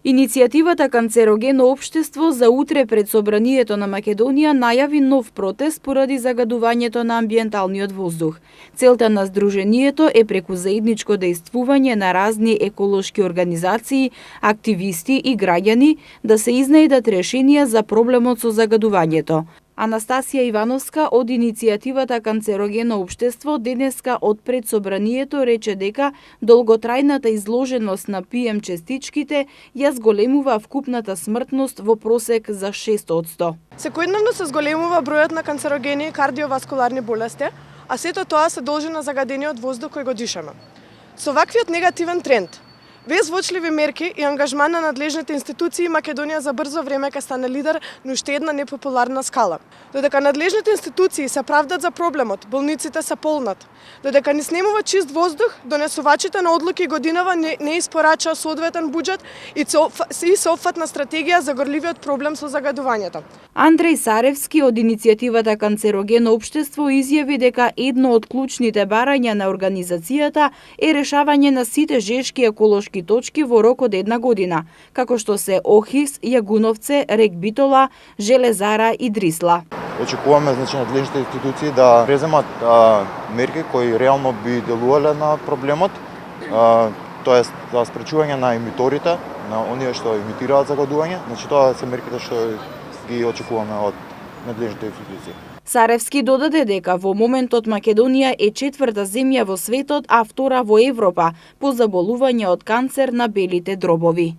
Иницијативата Канцерогено општество за утре пред Собранието на Македонија најави нов протест поради загадувањето на амбиенталниот воздух. Целта на здружението е преку заедничко дејствување на разни еколошки организации, активисти и граѓани да се изнајдат решенија за проблемот со загадувањето. Анастасија Ивановска од иницијативата Канцерогено општество денеска од пред Собранието рече дека долготрајната изложеност на ПМ частичките ја зголемува вкупната смртност во просек за 6%. Секојдневно се зголемува бројот на канцерогени и кардиоваскуларни болести, а сето тоа се должи на загадениот воздух кој го дишаме. Со ваквиот негативен тренд, без воочливи мерки и ангажман на надлежните институции, Македонија за брзо време ќе стане лидер на уште една непопуларна скала. Додека надлежните институции се правдат за проблемот, болниците се полнат. Додека не снемува чист воздух, донесувачите на одлуки годинава не испорачаа соодветен буџет и соопфатна стратегија за горливиот проблем со загадувањето. Андреј Саревски од иницијативата Канцерогено општество изјави дека едно од клучните барања на организацијата е решавање на сите жешки еколошки точки во рок од една година, како што се Охис, Јагуновце, Рек Битола, Железара и Дрисла. Очекуваме надлежните институции да преземат мерки кои реално би делувале на проблемот, тоест за спречување на емиторите, на оние што емитираат загадување. Тоа се мерките што ги очекуваме од надлежните институции. Саревски додаде дека во моментот Македонија е 4-та земја во светот, а 2-та во Европа по заболување од канцер на белите дробови.